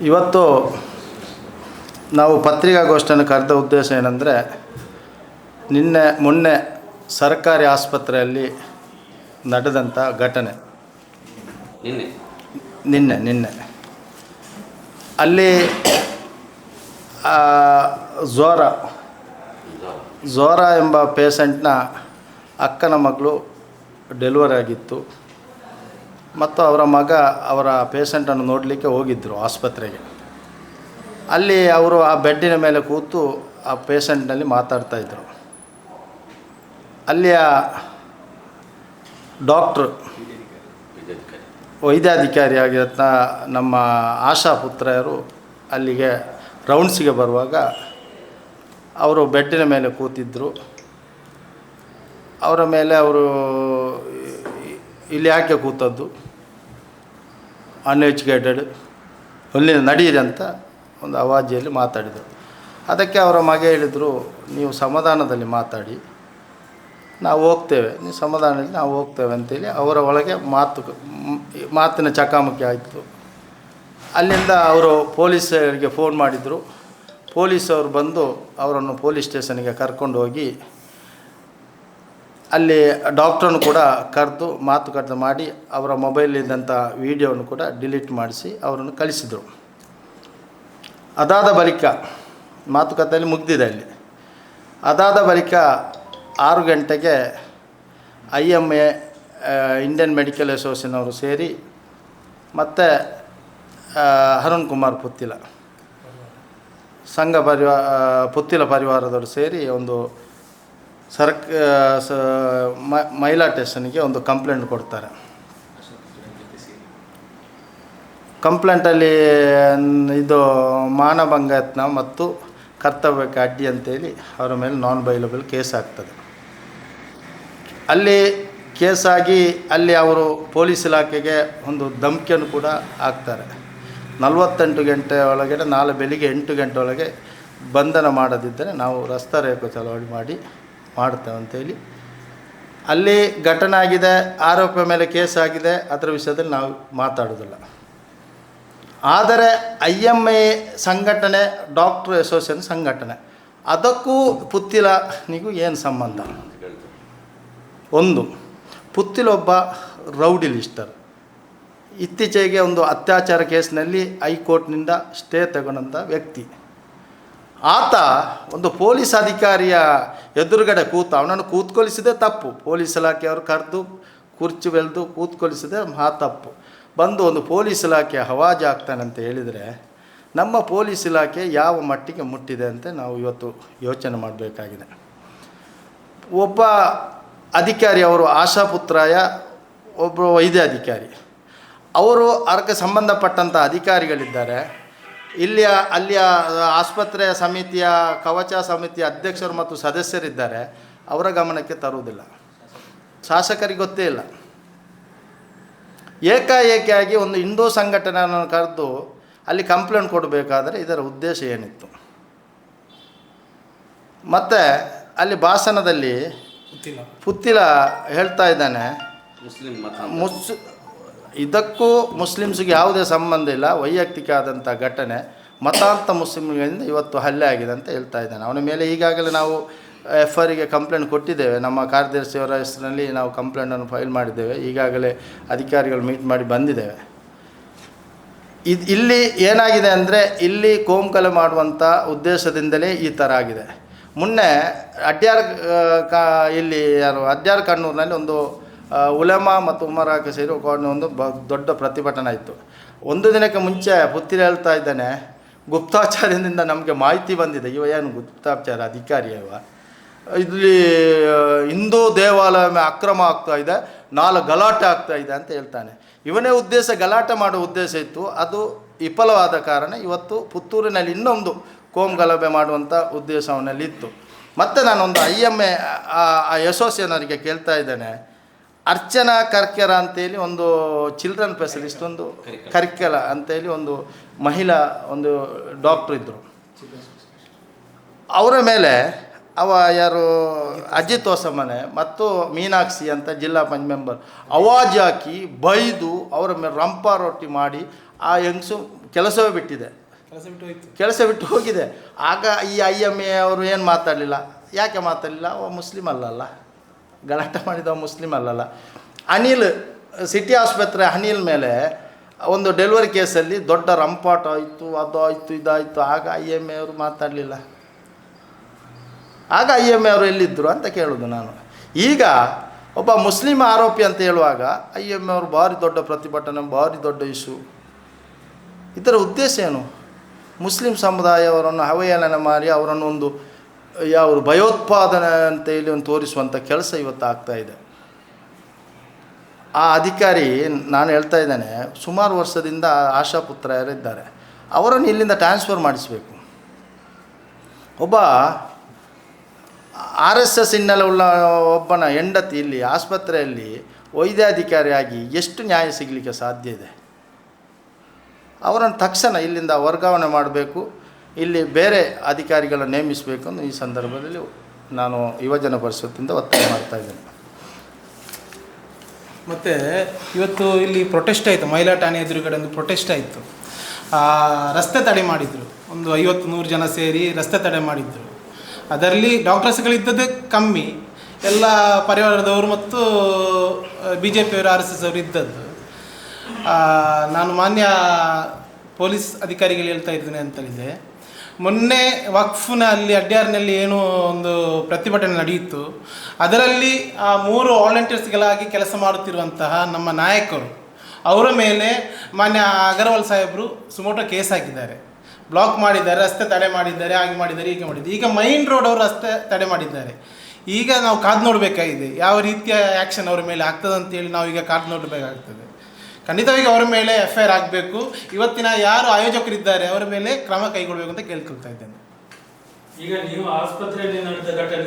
ಇವತ್ತು ನಾವು ಪತ್ರಿಕಾಗೋಷ್ಠಿಯನ್ನು ಕರೆದ ಉದ್ದೇಶ ಏನಂದರೆ, ಮೊನ್ನೆ ಸರ್ಕಾರಿ ಆಸ್ಪತ್ರೆಯಲ್ಲಿ ನಡೆದಂಥ ಘಟನೆ. ನಿನ್ನೆ ಅಲ್ಲಿ ಜ್ವರ ಎಂಬ ಪೇಷಂಟ್ನ ಅಕ್ಕನ ಮಗಳು ಡೆಲಿವರಿ ಆಗಿತ್ತು ಮತ್ತು ಅವರ ಮಗ ಅವರ ಪೇಷಂಟನ್ನು ನೋಡಲಿಕ್ಕೆ ಹೋಗಿದ್ದರು ಆಸ್ಪತ್ರೆಗೆ. ಅಲ್ಲಿ ಅವರು ಆ ಬೆಡ್ಡಿನ ಮೇಲೆ ಕೂತು ಆ ಪೇಷಂಟ್ನಲ್ಲಿ ಮಾತಾಡ್ತಾಯಿದ್ರು. ಅಲ್ಲಿಯ ಡಾಕ್ಟ್ರು ವೈದ್ಯಾಧಿಕಾರಿಯಾಗಿದ್ದ ನಮ್ಮ ಆಶಾ ಪುತ್ರರು ಅಲ್ಲಿಗೆ ರೌಂಡ್ಸಿಗೆ ಬರುವಾಗ ಅವರು ಬೆಡ್ಡಿನ ಮೇಲೆ ಕೂತಿದ್ದರು. ಅವರ ಮೇಲೆ ಅವರು ಇಲ್ಲಿ ಯಾಕೆ ಕೂತದ್ದು, ಅನ್ಎಜುಕೇಟೆಡ್, ಅಲ್ಲಿಂದ ನಡೀರಿ ಅಂತ ಒಂದು ಆವಾಜಿಯಲ್ಲಿ ಮಾತಾಡಿದರು. ಅದಕ್ಕೆ ಅವರ ಮಗ ಹೇಳಿದರು, ನೀವು ಸಮಾಧಾನದಲ್ಲಿ ಮಾತಾಡಿ, ನಾವು ಹೋಗ್ತೇವೆ, ನೀವು ಸಮಾಧಾನದಲ್ಲಿ ನಾವು ಹೋಗ್ತೇವೆ ಅಂತೇಳಿ ಅವರ ಒಳಗೆ ಮಾತಿನ ಚಕಾಮಕಿ ಆಯಿತು. ಅಲ್ಲಿಂದ ಅವರು ಪೊಲೀಸರಿಗೆ ಫೋನ್ ಮಾಡಿದರು. ಪೊಲೀಸವರು ಬಂದು ಅವರನ್ನು ಪೊಲೀಸ್ ಸ್ಟೇಷನ್ಗೆ ಕರ್ಕೊಂಡು ಹೋಗಿ ಅಲ್ಲಿ ಡಾಕ್ಟ್ರನ್ನು ಕೂಡ ಕರೆದು ಮಾತುಕತೆ ಮಾಡಿ ಅವರ ಮೊಬೈಲಿದ್ದಂಥ ವೀಡಿಯೋವನ್ನು ಕೂಡ ಡಿಲೀಟ್ ಮಾಡಿಸಿ ಅವರನ್ನು ಕಳಿಸಿದರು. ಅದಾದ ಬಳಿಕ ಮಾತುಕತೆಯಲ್ಲಿ ಮುಗಿದಿದೆ ಅಲ್ಲಿ. ಅದಾದ ಬಳಿಕ 6 ಗಂಟೆಗೆ IMA ಇಂಡಿಯನ್ ಮೆಡಿಕಲ್ ಅಸೋಸಿಯೇಷನ್ ಅವರು ಸೇರಿ ಮತ್ತು ಅರುಣ್ ಕುಮಾರ್ ಪುತ್ತಿಲ ಪುತ್ತಿಲ ಪರಿವಾರದವರು ಸೇರಿ ಒಂದು ಮಹಿಳಾ ಸ್ಟೇಷನ್ಗೆ ಒಂದು ಕಂಪ್ಲೇಂಟ್ ಕೊಡ್ತಾರೆ. ಕಂಪ್ಲೇಂಟಲ್ಲಿ ಇದು ಮಾನಭಂಗ ಯತ್ನ ಮತ್ತು ಕರ್ತವ್ಯಕ್ಕೆ ಅಡ್ಡಿ ಅಂತೇಳಿ ಅವರ ಮೇಲೆ ನಾನ್ ಬೈಲಬಲ್ ಕೇಸ್ ಆಗ್ತದೆ. ಅಲ್ಲಿ ಕೇಸಾಗಿ ಅಲ್ಲಿ ಅವರು ಪೊಲೀಸ್ ಇಲಾಖೆಗೆ ಒಂದು ಧಮಕಿಯನ್ನು ಕೂಡ ಹಾಕ್ತಾರೆ. 48 ಗಂಟೆ ಒಳಗಡೆ, ನಾಳೆ ಬೆಳಿಗ್ಗೆ 8 ಗಂಟೆ ಒಳಗೆ ಬಂಧನ ಮಾಡದಿದ್ದರೆ ನಾವು ರಸ್ತೆ ರೋಕೋ ಚಳವಳಿ ಮಾಡ್ತೇವೆ ಅಂತೇಳಿ. ಅಲ್ಲಿ ಘಟನೆ ಆಗಿದೆ, ಆರೋಪ ಮೇಲೆ ಕೇಸ್ ಆಗಿದೆ, ಅದರ ವಿಷಯದಲ್ಲಿ ನಾವು ಮಾತಾಡೋದಿಲ್ಲ. ಆದರೆ IMA ಸಂಘಟನೆ, ಡಾಕ್ಟ್ರ್ ಅಸೋಸಿಯೇಷನ್ ಸಂಘಟನೆ, ಅದಕ್ಕೂ ಪುತ್ತಿಲನಿಗೂ ಏನು ಸಂಬಂಧ? ಒಂದು, ಪುತ್ತಿಲೊಬ್ಬ ರೌಡಿ ಲಿಸ್ಟರ್. ಇತ್ತೀಚೆಗೆ ಒಂದು ಅತ್ಯಾಚಾರ ಕೇಸ್ನಲ್ಲಿ ಹೈಕೋರ್ಟ್ನಿಂದ ಸ್ಟೇ ತಗೊಂಡಂಥ ವ್ಯಕ್ತಿ. ಆತ ಒಂದು ಪೊಲೀಸ್ ಅಧಿಕಾರಿಯ ಎದುರುಗಡೆ ಅವನನ್ನು ಕೂತ್ಕೊಳಿಸಿದೆ ತಪ್ಪು. ಪೊಲೀಸ್ ಇಲಾಖೆಯವರು ಕರೆದು ಕುರ್ಚಿ ಬೆಳೆದು ಕೂತ್ಕೊಳಿಸಿದೆ ತಪ್ಪು. ಬಂದು ಒಂದು ಪೊಲೀಸ್ ಇಲಾಖೆ ಹವಾಜು ಆಗ್ತಾನೆ ಅಂತ ಹೇಳಿದರೆ ನಮ್ಮ ಪೊಲೀಸ್ ಇಲಾಖೆ ಯಾವ ಮಟ್ಟಿಗೆ ಮುಟ್ಟಿದೆ ಅಂತ ನಾವು ಇವತ್ತು ಯೋಚನೆ ಮಾಡಬೇಕಾಗಿದೆ. ಒಬ್ಬ ಅಧಿಕಾರಿ, ಅವರು ಆಶಾಪುತ್ರಾಯ ಒಬ್ಬರು ವೈದ್ಯಾಧಿಕಾರಿ, ಅವರು ಅದಕ್ಕೆ ಸಂಬಂಧಪಟ್ಟಂಥ ಅಧಿಕಾರಿಗಳಿದ್ದಾರೆ. ಅಲ್ಲಿಯ ಆಸ್ಪತ್ರೆಯ ಸಮಿತಿಯ, ಕವಚ ಸಮಿತಿಯ ಅಧ್ಯಕ್ಷರು ಮತ್ತು ಸದಸ್ಯರಿದ್ದಾರೆ. ಅವರ ಗಮನಕ್ಕೆ ತರುವುದಿಲ್ಲ, ಶಾಸಕರಿಗೆ ಗೊತ್ತೇ ಇಲ್ಲ. ಏಕಾಏಕಿಯಾಗಿ ಒಂದು ಹಿಂದೂ ಸಂಘಟನೆಯನ್ನು ಕರೆದು ಅಲ್ಲಿ ಕಂಪ್ಲೇಂಟ್ ಕೊಡಬೇಕಾದರೆ ಇದರ ಉದ್ದೇಶ ಏನಿತ್ತು? ಮತ್ತು ಅಲ್ಲಿ ಭಾಷಣದಲ್ಲಿ ಪುತ್ತಿಲ ಹೇಳ್ತಾ ಇದ್ದಾನೆ, ಇದಕ್ಕೂ ಮುಸ್ಲಿಮ್ಸ್ಗೆ ಯಾವುದೇ ಸಂಬಂಧ ಇಲ್ಲ, ವೈಯಕ್ತಿಕ ಆದಂಥ ಘಟನೆ, ಮತಾಂತ ಮುಸ್ಲಿಮ್ಗಳಿಂದ ಇವತ್ತು ಹಲ್ಲೆ ಆಗಿದೆ ಅಂತ ಹೇಳ್ತಾ ಇದ್ದಾನೆ. ಅವನ ಮೇಲೆ ಈಗಾಗಲೇ ನಾವು FIRಗೆ ಕಂಪ್ಲೇಂಟ್ ಕೊಟ್ಟಿದ್ದೇವೆ. ನಮ್ಮ ಕಾರ್ಯದರ್ಶಿಯವರ ಹೆಸರಿನಲ್ಲಿ ನಾವು ಕಂಪ್ಲೇಂಟನ್ನು ಫೈಲ್ ಮಾಡಿದ್ದೇವೆ. ಈಗಾಗಲೇ ಅಧಿಕಾರಿಗಳು ಮೀಟ್ ಮಾಡಿ ಬಂದಿದ್ದೇವೆ. ಇಲ್ಲಿ ಏನಾಗಿದೆ ಅಂದರೆ, ಇಲ್ಲಿ ಕೋಮುಗಲಭೆ ಮಾಡುವಂಥ ಉದ್ದೇಶದಿಂದಲೇ ಈ ಥರ ಆಗಿದೆ. ಮೊನ್ನೆ ಅಡ್ಯಾರ್ ಕಣ್ಣೂರಿನಲ್ಲಿ ಒಂದು ಉಲಮಾ ಮತ್ತು ಉಮರಾಕ್ಕೆ ಸೇರಿ ಒಂದು ದೊಡ್ಡ ಪ್ರತಿಭಟನೆ ಆಯಿತು. ಒಂದು ದಿನಕ್ಕೆ ಮುಂಚೆ ಪುತ್ತಿಲ ಹೇಳ್ತಾ ಇದ್ದಾನೆ, ಗುಪ್ತಚರದಿಂದ ನಮಗೆ ಮಾಹಿತಿ ಬಂದಿದೆ. ಏನು ಗುಪ್ತಚರ ಅಧಿಕಾರಿ ಇಲ್ಲಿ ಹಿಂದೂ ದೇವಾಲಯ ಅಕ್ರಮ ಆಗ್ತಾಯಿದೆ, 4 ಗಲಾಟೆ ಆಗ್ತಾಯಿದೆ ಅಂತ ಹೇಳ್ತಾನೆ. ಇವನೇ ಉದ್ದೇಶ, ಗಲಾಟೆ ಮಾಡೋ ಉದ್ದೇಶ ಇತ್ತು. ಅದು ವಿಫಲವಾದ ಕಾರಣ ಇವತ್ತು ಪುತ್ತೂರಿನಲ್ಲಿ ಇನ್ನೊಂದು ಕೋಮುಗಲಭೆ ಮಾಡುವಂಥ ಉದ್ದೇಶ ಅವನಲ್ಲಿತ್ತು. ಮತ್ತು ನಾನೊಂದು IMA ಅಸೋಸಿಯೇಷನರಿಗೆ ಕೇಳ್ತಾ ಇದ್ದೇನೆ, ಅರ್ಚನಾ ಕರ್ಕೆರ ಅಂತೇಳಿ ಒಂದು ಚಿಲ್ಡ್ರನ್ ಸ್ಪೆಷಲಿಸ್ಟ್, ಒಂದು ಕರ್ಕೆಲ ಅಂತೇಳಿ ಒಂದು ಮಹಿಳಾ ಒಂದು ಡಾಕ್ಟ್ರ್ ಇದ್ದರು. ಅವರ ಮೇಲೆ ಅವ ಯಾರು ಅಜಿತ್ ಹೊಸಮನೆ ಮತ್ತು ಮೀನಾಕ್ಷಿ ಅಂತ ಜಿಲ್ಲಾ ಪಂಚಾಯತ್ ಮೆಂಬರ್ ಅವಾಜ್ ಹಾಕಿ ಬೈದು ಅವರ ಮೇಲೆ ರಂಪಾರೊಟ್ಟಿ ಮಾಡಿ ಆ ಹೆಂಗಸು ಕೆಲಸವೇ ಬಿಟ್ಟಿದೆ, ಕೆಲಸ ಬಿಟ್ಟು ಹೋಗಿದೆ. ಆಗ ಈ IMA ಅವರು ಏನು ಮಾತಾಡಲಿಲ್ಲ. ಯಾಕೆ ಮಾತಾಡಲಿಲ್ಲ? ಅವ ಮುಸ್ಲಿಮ್ ಅಲ್ಲಲ್ಲ, ಗಲಾಟೆ ಮಾಡಿದವ ಮುಸ್ಲಿಮ್ ಅಲ್ಲಲ್ಲ. ಅನಿಲ್ ಸಿಟಿ ಆಸ್ಪತ್ರೆ ಅನಿಲ್ ಮೇಲೆ ಒಂದು ಡೆಲಿವರಿ ಕೇಸಲ್ಲಿ ದೊಡ್ಡ ರಂಪಾಟ ಆಯಿತು, ಅದು ಆಯಿತು, ಇದಾಯಿತು. ಆಗ IMA ಅವರು ಮಾತಾಡಲಿಲ್ಲ. ಆಗ IMA ಅವರು ಎಲ್ಲಿದ್ದರು ಅಂತ ಕೇಳೋದು ನಾನು. ಈಗ ಒಬ್ಬ ಮುಸ್ಲಿಂ ಆರೋಪಿ ಅಂತ ಹೇಳುವಾಗ IMA ಅವರು ಭಾರಿ ದೊಡ್ಡ ಪ್ರತಿಭಟನೆ, ಭಾರಿ ದೊಡ್ಡ ಇಶ್ಯೂ. ಇದರ ಉದ್ದೇಶ ಏನು? ಮುಸ್ಲಿಂ ಸಮುದಾಯವರನ್ನು ಅವಹೇಳನ ಮಾಡಿ ಅವರನ್ನು ಒಂದು ಯಾವ ಭಯೋತ್ಪಾದನೆ ಅಂತ ಹೇಳಿ ಒಂದು ತೋರಿಸುವಂಥ ಕೆಲಸ ಇವತ್ತು ಆಗ್ತಾಯಿದೆ. ಆ ಅಧಿಕಾರಿ ನಾನು ಹೇಳ್ತಾ ಇದ್ದೇನೆ, ಸುಮಾರು ವರ್ಷದಿಂದ ಆಶಾಪುತ್ರ ಯಾರಿದ್ದಾರೆ ಅವರನ್ನು ಇಲ್ಲಿಂದ ಟ್ರಾನ್ಸ್ಫರ್ ಮಾಡಿಸಬೇಕು. ಒಬ್ಬ RSS ಹಿನ್ನೆಲೆ ಉಳ್ಳ ಒಬ್ಬನ ಹೆಂಡತಿ ಇಲ್ಲಿ ಆಸ್ಪತ್ರೆಯಲ್ಲಿ ವೈದ್ಯಾಧಿಕಾರಿಯಾಗಿ ಎಷ್ಟು ನ್ಯಾಯ ಸಿಗಲಿಕ್ಕೆ ಸಾಧ್ಯ ಇದೆ? ಅವರನ್ನು ತಕ್ಷಣ ಇಲ್ಲಿಂದ ವರ್ಗಾವಣೆ ಮಾಡಬೇಕು, ಇಲ್ಲಿ ಬೇರೆ ಅಧಿಕಾರಿಗಳನ್ನು ನೇಮಿಸಬೇಕು ಅಂತ ಈ ಸಂದರ್ಭದಲ್ಲಿ ನಾನು ಯುವಜನ ಪರಿಷತ್ತಿಂದ ಒತ್ತಾಯ ಮಾಡ್ತಾ ಇದ್ದೇನೆ. ಮತ್ತು ಇವತ್ತು ಇಲ್ಲಿ ಪ್ರೊಟೆಸ್ಟ್ ಆಯಿತು, ಮಹಿಳಾ ಠಾಣೆ ಎದುರುಗಡೆ ಒಂದು ಪ್ರೊಟೆಸ್ಟ್ ಆಯಿತು. ರಸ್ತೆ ತಡೆ ಮಾಡಿದರು, ಒಂದು 50-100 ಜನ ಸೇರಿ ರಸ್ತೆ ತಡೆ ಮಾಡಿದರು. ಅದರಲ್ಲಿ ಡಾಕ್ಟರ್ಸ್ಗಳಿದ್ದದ್ದು ಕಮ್ಮಿ, ಎಲ್ಲ ಪರಿವಾರದವರು ಮತ್ತು BJP ಅವರು RSS ಅವರು ಇದ್ದದ್ದು. ನಾನು ಮಾನ್ಯ ಪೊಲೀಸ್ ಅಧಿಕಾರಿಗಳು ಹೇಳ್ತಾ ಇದ್ದೇನೆ ಅಂತೇಳಿದೆ, ಮೊನ್ನೆ ವಕ್ಫ್ನಲ್ಲಿ ಅಡ್ಯಾರ್ನಲ್ಲಿ ಏನೋ ಒಂದು ಪ್ರತಿಭಟನೆ ನಡೆಯಿತು. ಅದರಲ್ಲಿ 3 ವಾಲಂಟಿಯರ್ಸ್ಗಳಾಗಿ ಕೆಲಸ ಮಾಡುತ್ತಿರುವಂತಹ ನಮ್ಮ ನಾಯಕರು ಅವರ ಮೇಲೆ ಮಾನ್ಯ ಅಗರ್ವಾಲ್ ಸಾಹೇಬರು ಸುಮೋಟೋ ಕೇಸ್ ಹಾಕಿದ್ದಾರೆ, ಬ್ಲಾಕ್ ಮಾಡಿದ್ದಾರೆ, ರಸ್ತೆ ತಡೆ ಮಾಡಿದ್ದಾರೆ, ಹಾಗೆ ಮಾಡಿದ್ದಾರೆ, ಹೀಗೆ ಮಾಡಿದ್ದಾರೆ. ಈಗ ಮೈನ್ ರೋಡ್ ಅವರು ರಸ್ತೆ ತಡೆ ಮಾಡಿದ್ದಾರೆ. ಈಗ ನಾವು ಕಾದು ನೋಡಬೇಕಾಗಿದೆ ಯಾವ ರೀತಿಯ ಆ್ಯಕ್ಷನ್ ಅವರ ಮೇಲೆ ಆಗ್ತದೆ ಅಂತೇಳಿ ನಾವೀಗ ಕಾದು ನೋಡಬೇಕಾಗ್ತದೆ. ಖಂಡಿತವಾಗಿ ಅವರ ಮೇಲೆ FIR ಆಗಬೇಕು. ಇವತ್ತಿನ ಯಾರು ಆಯೋಜಕರಿದ್ದಾರೆ ಅವರ ಮೇಲೆ ಕ್ರಮ ಕೈಗೊಳ್ಳಬೇಕು ಅಂತ ಕೇಳ್ಕೊಳ್ತಾ ಇದ್ದೇನೆ. ಈಗ ನೀವು ಆಸ್ಪತ್ರೆಯಲ್ಲಿ ನಡೆದ ಘಟನೆ